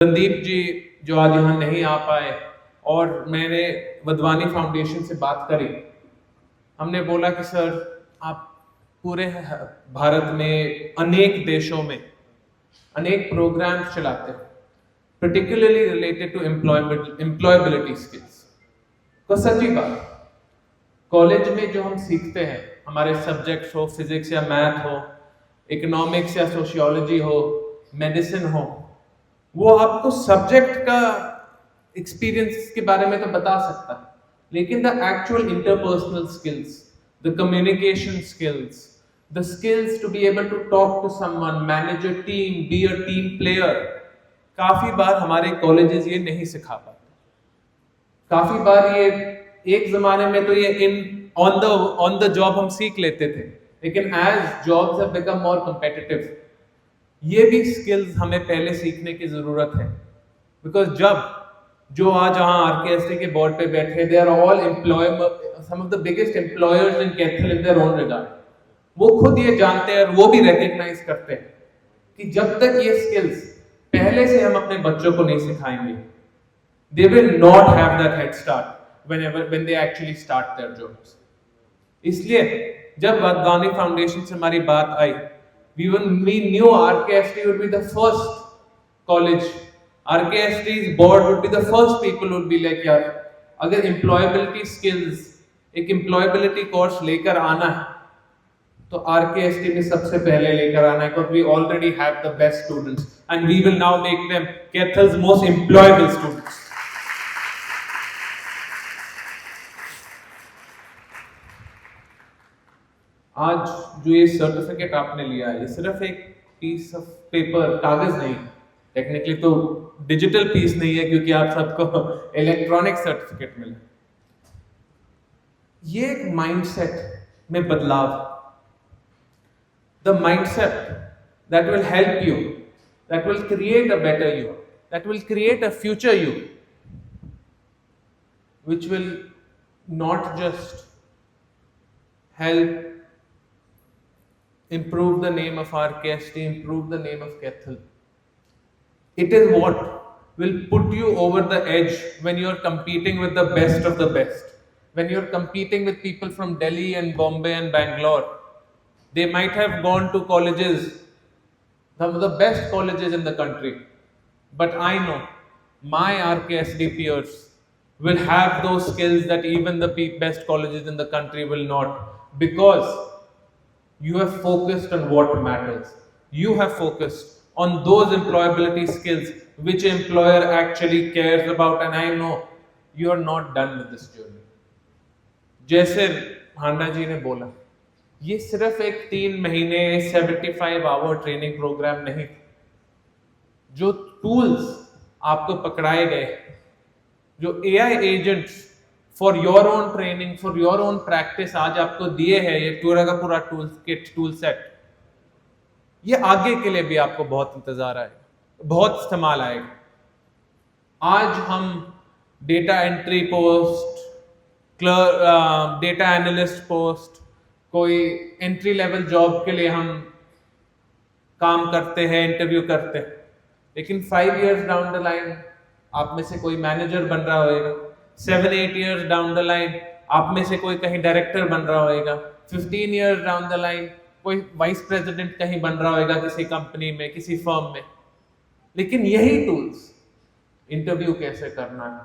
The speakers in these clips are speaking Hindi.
संदीप जी जो आज यहाँ नहीं आ पाए, और मैंने वधवानी फाउंडेशन से बात करी। हमने बोला कि सर, आप पूरे भारत में अनेक देशों में अनेक प्रोग्राम्स चलाते हैं, particularly related to employability skills. तो सच्ची बात, कॉलेज में जो हम सीखते हैं, हमारे सब्जेक्ट्स हो, फिजिक्स या मैथ हो, इकोनॉमिक्स या सोशियोलॉजी हो, मेडिसिन हो, वो आपको सब्जेक्ट का एक्सपीरियंस के बारे में तो बता सकता है, लेकिन the actual interpersonal skills, the communication skills, the skills to be able to talk to someone, manage a team, be a team player, काफी बार हमारे कॉलेजेस ये नहीं सिखा पाते। काफी बार ये एक जमाने में तो ये ऑन द जॉब हम सीख लेते थे, लेकिन as jobs have become more competitive, ये भी स्किल्स हमें पहले सीखने की जरूरत है। बिकॉज जब जो आज यहाँ आरकेएसटी के बोर्ड पे बैठे, they are all some of the biggest employers in Kaithal in their own regard. वो खुद ये जानते हैं और वो भी रिकॉग्नाइज करते हैं कि जब तक ये स्किल्स पहले से हम अपने बच्चों को नहीं सिखाएंगे, they will not have that head start when they actually start their jobs. इसलिए जब वधवानी फाउंडेशन से हमारी बात आई, we knew RKST would be the first college, RKST's board would be the first people who would be like, यार अगर employability skills, एक employability course लेकर आना है तो RKST में सबसे पहले लेकर आना है, because we already have the best students and we will now make them Kethal's most employable students. आज जो ये सर्टिफिकेट आपने लिया है, ये सिर्फ एक पीस ऑफ पेपर, कागज नहीं, टेक्निकली तो डिजिटल पीस नहीं है क्योंकि आप सबको इलेक्ट्रॉनिक सर्टिफिकेट मिला। ये एक माइंडसेट में बदलाव, the mindset that will help you, that will create a better you, that will create a future you, which will not just help improve the name of RKST, improve the name of Kethel. It is what will put you over the edge when you're competing with the best of the best. When you're competing with people from Delhi and Bombay and Bangalore, they might have gone to colleges, some of the best colleges in the country. But I know my RKSD peers will have those skills that even the best colleges in the country will not, because you have focused on what matters. You have focused on those employability skills which employer actually cares about, and I know you are not done with this journey. जैसे हांडा जी ने बोला, ये सिर्फ एक 3 महीने 75 आवर ट्रेनिंग प्रोग्राम नहीं, जो टूल्स आपको पकड़ाए गए, जो AI agents for your own training, for your own practice आज आपको दिए हैं, ये पूरा का पूरा टूल सेट, ये आगे के लिए भी आपको बहुत इंतजार आएगा, बहुत इस्तेमाल आएगा। आज हम data entry post, data analyst post, कोई एंट्री लेवल जॉब के लिए हम काम करते हैं, इंटरव्यू करते हैं, लेकिन 5 years डाउन द लाइन आप में से कोई मैनेजर बन रहा होगा, 7-8 years डाउन द लाइन आप में से कोई कहीं डायरेक्टर बन रहा होगा, 15 years डाउन द लाइन कोई वाइस प्रेसिडेंट कहीं बन रहा होगा किसी कंपनी में, किसी फर्म में। लेकिन यही टूल्स, इंटरव्यू कैसे करना है,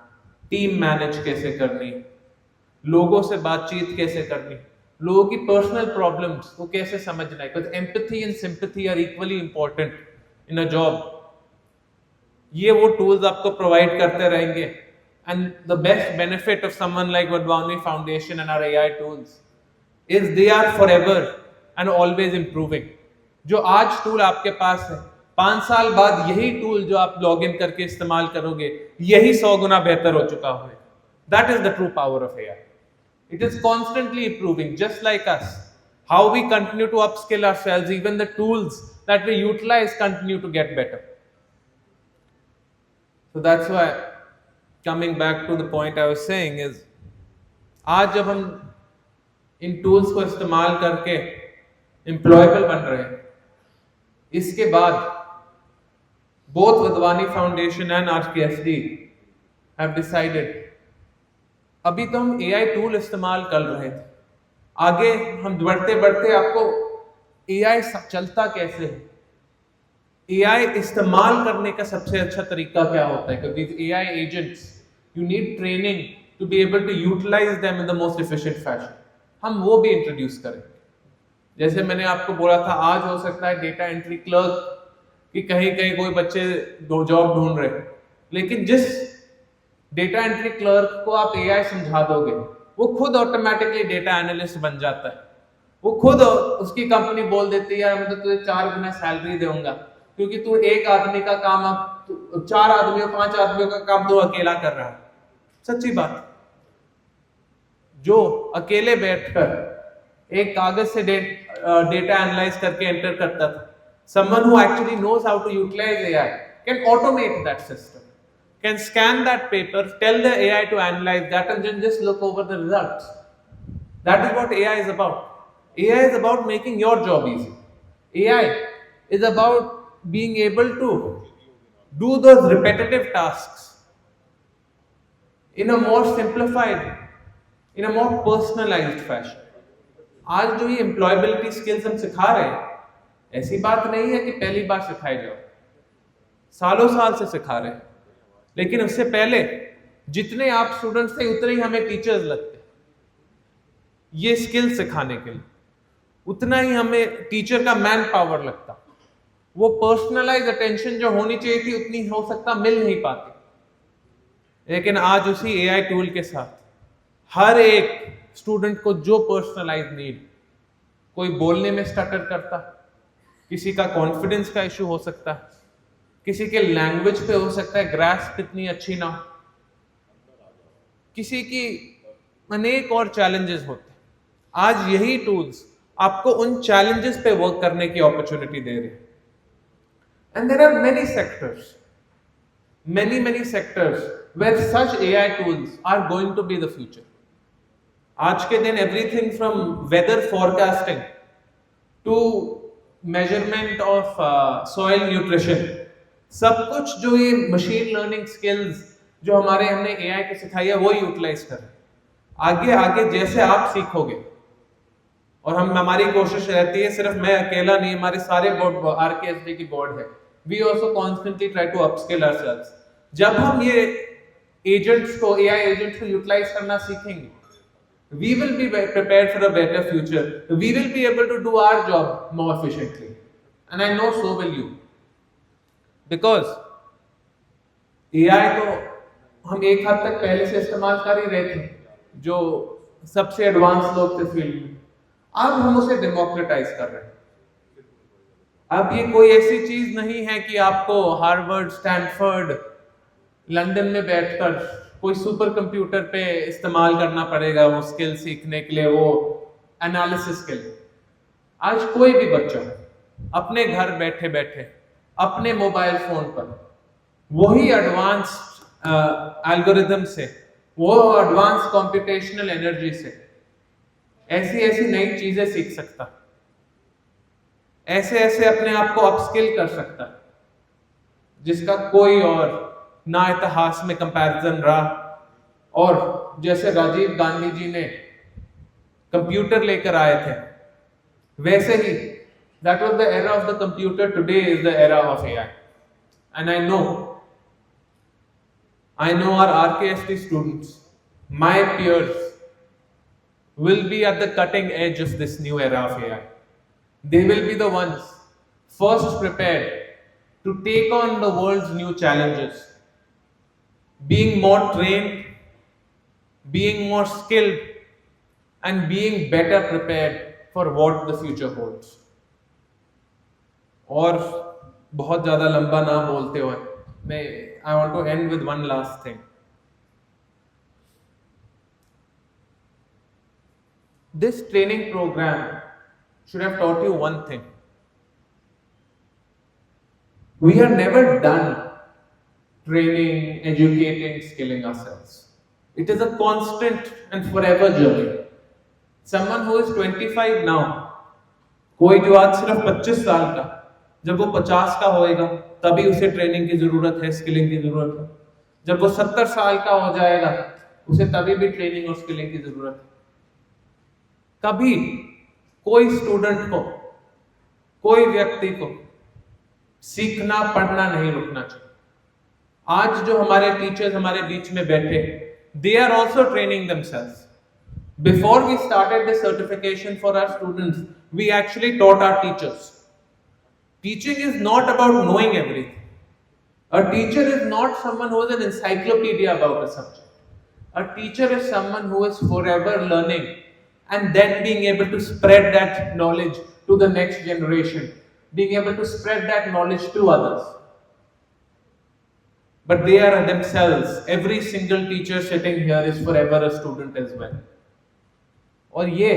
टीम मैनेज कैसे करनी, लोगों से बातचीत कैसे करनी, लोगों की पर्सनल प्रॉब्लम्स को कैसे समझना है, because empathy and sympathy are equally important in a job, ये वो टूल्स आपको प्रोवाइड करते रहेंगे। And the best benefit of someone like Vadhwani Foundation and our AI tools is they are forever and always improving. जो आज टूल आपके पास है, 5 साल बाद यही टूल जो आप लॉग इन करके इस्तेमाल करोगे, यही 100 गुना बेहतर हो चुका होगा। That is the true power of AI. It is constantly improving, just like us. How we continue to upskill ourselves, even the tools that we utilize continue to get better. So that's why, coming back to the point I was saying is, आज जब हम इन टूल्स को इस्तेमाल करके एम्प्लॉयबल बन रहे हैं, इसके बाद both Vadvani Foundation and RKSD have decided, अभी तो हम AI टूल इस्तेमाल कर रहे थे, आगे हम बढ़ते बढ़ते आपको AI चलता कैसे है, AI इस्तेमाल करने का सबसे अच्छा तरीका क्या होता है, क्योंकि AI agents you need training to be able to utilize them in the most efficient fashion. हम वो भी इंट्रोड्यूस करेंगे. जैसे मैंने आपको बोला था, आज हो सकता है डेटा एंट्री क्लर्क कि कहीं कहीं कोई बच्चे जॉब ढूंढ रहे, लेकिन जिस डेटा एंट्री क्लर्क को आप AI समझा दोगे, वो खुद ऑटोमेटिकली डेटा एनालिस्ट बन जाता है. वो खुद उसकी कंपनी बोल देती है, यार मैं तो तुझे 4 गुना सैलरी दूंगा, क्योंकि तू एक आदमी का काम अब 4 आदमियों 5 आदमियों का काम तो अकेला कर रहा है. सच्ची बात, जो अकेले बैठकर एक कागज से डेटा एनालाइज करके एंटर करता था, someone who actually knows how to utilize AI can automate that system, can scan that paper, tell the AI to analyze that, and then just look over the results. That is what AI is about. AI is about making your job easy. AI is about being able to do those repetitive tasks in a more simplified, in a more personalized fashion. आज जो ये एम्प्लॉयबिलिटी स्किल्स हम सिखा रहे हैं, ऐसी बात नहीं है कि पहली बार सिखाए जाओ, सालों साल से सिखा रहे हैं, लेकिन उससे पहले जितने आप स्टूडेंट्स थे उतने ही हमें टीचर्स लगते ये स्किल सिखाने के लिए, उतना ही हमें टीचर का मैन पावर लगता. वो पर्सनलाइज अटेंशन जो होनी चाहिए थी उतनी हो सकता मिल नहीं पाती. लेकिन आज उसी AI टूल के साथ हर एक स्टूडेंट को जो पर्सनलाइज नीड, कोई बोलने में स्टटर करता, किसी का कॉन्फिडेंस का इशू हो सकता है, किसी के लैंग्वेज पे हो सकता है ग्रास्प इतनी अच्छी ना हो, किसी की अनेक और चैलेंजेस होते हैं. आज यही टूल्स आपको उन चैलेंजेस पे वर्क करने की अपॉर्चुनिटी दे रहे हैं. And there are many sectors, many sectors where such AI tools are going to be the future. आज के दिन everything from weather forecasting to measurement of soil nutrition, सब कुछ जो ये machine learning skills जो हमने AI को सिखाई है वो यूटिलाइज करें. आगे आगे जैसे आप सीखोगे, और हमारी कोशिश रहती है, सिर्फ मैं अकेला नहीं, हमारे सारे बोर्ड, RKSD की बोर्ड है, we also constantly try to upskill ourselves. जब हम ये एजेंट्स को, AI एजेंट्स को यूटिलाइज करना सीखेंगे, we will be prepared for a better future. We will be able to do our job more efficiently, and I know so will you, because AI तो हम एक हद तक पहले से इस्तेमाल कर ही रहे थे, जो सबसे एडवांस लोग थे फील्ड में. अब हम उसे डेमोक्रेटाइज कर रहे हैं. अब ये कोई ऐसी चीज नहीं है कि आपको हार्वर्ड, स्टैनफोर्ड, लंदन में बैठकर कोई सुपर कंप्यूटर पे इस्तेमाल करना पड़ेगा वो स्किल सीखने के लिए, वो एनालिसिस के लिए. आज कोई भी बच्चा अपने घर बैठे बैठे अपने मोबाइल फोन पर वही एडवांस एल्गोरिथम से, वो एडवांस कंप्यूटेशनल एनर्जी से ऐसी ऐसी नई चीजें सीख सकता, ऐसे ऐसे अपने आप को अपस्किल कर सकता जिसका कोई और ना इतिहास में कंपैरिजन रहा. और जैसे राजीव गांधी जी ने कंप्यूटर लेकर आए थे, वैसे ही that was the era of the computer, today is the era of AI. And I know our RKSD students, my peers, will be at the cutting edge of this new era of AI. They will be the ones first prepared to take on the world's new challenges, being more trained, being more skilled, and being better prepared for what the future holds. और बहुत ज़्यादा लंबा ना बोलते हुए I want to end with one last thing. This training program should have taught you one thing. We are never done training, educating, skilling ourselves. It is a constant and forever journey. Someone who is 25 now, कोई जो आज सिर्फ 25 साल का, जब वो 50 का होएगा तभी उसे ट्रेनिंग की जरूरत है, स्किलिंग की जरूरत है। जब वो 70 साल का हो जाएगा, उसे तभी भी ट्रेनिंग और स्किलिंग की जरूरत है। कभी कोई स्टूडेंट को, कोई व्यक्ति को सीखना पढ़ना नहीं रुकना चाहिए। आज जो हमारे टीचर्स हमारे बीच में बैठे, they are also training themselves. Before we started the certification for our students, we actually taught our teachers. Teaching is not about knowing everything. A teacher is not someone who is an encyclopedia about a subject. A teacher is someone who is forever learning and then being able to spread that knowledge to the next generation, being able to spread that knowledge to others. But they are themselves. Every single teacher sitting here is forever a student as well. और ये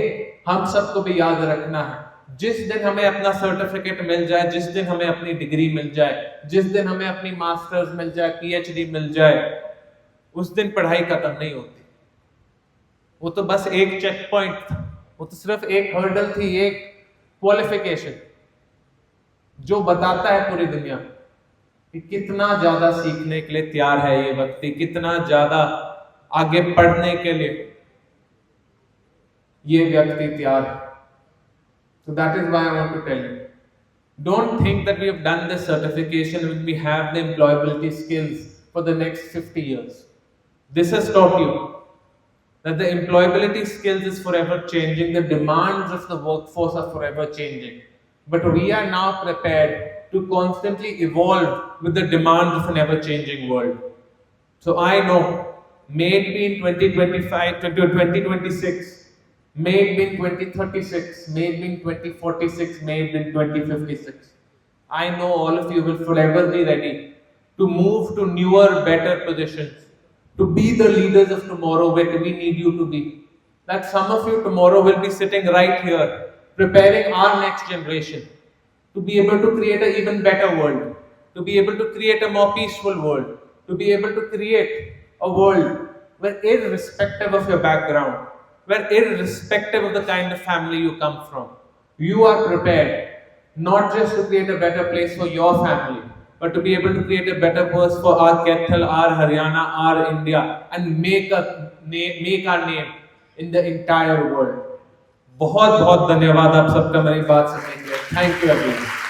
हम सबको भी याद रखना है। जिस दिन हमें अपना सर्टिफिकेट मिल जाए, जिस दिन हमें अपनी डिग्री मिल जाए, जिस दिन हमें अपनी मास्टर्स मिल जाए, पीएचडी मिल जाए, उस दिन पढ़ाई खत्म नहीं होती। वो तो बस एक चेक पॉइंट था, वो तो सिर्फ एक हर्डल थी, एक क्वालिफिकेशन जो बताता है पूरी दुनिया कि कितना ज्यादा सीखने के लिए तैयार है ये व्यक्ति, कितना ज्यादा आगे पढ़ने के लिए ये व्यक्ति तैयार है। So that is why I want to tell you, don't think that we have done this certification when we have the employability skills for the next 50 years. This has taught you that the employability skills is forever changing, the demands of the workforce are forever changing. But we are now prepared to constantly evolve with the demands of an ever-changing world. So I know, maybe in 2025 to 2026, maybe in 2036, maybe in 2046, maybe in 2056. I know all of you will forever be ready to move to newer, better positions, to be the leaders of tomorrow where we need you to be. That some of you tomorrow will be sitting right here, preparing our next generation to be able to create an even better world, to be able to create a more peaceful world, to be able to create a world where, irrespective of your background, where irrespective of the kind of family you come from, you are prepared not just to create a better place for your family, but to be able to create a better place for our Kaithal, our Haryana, our India, and make our name in the entire world. बहुत बहुत धन्यवाद आप सबका मेरी बात सुनने के लिए। Thank you everyone.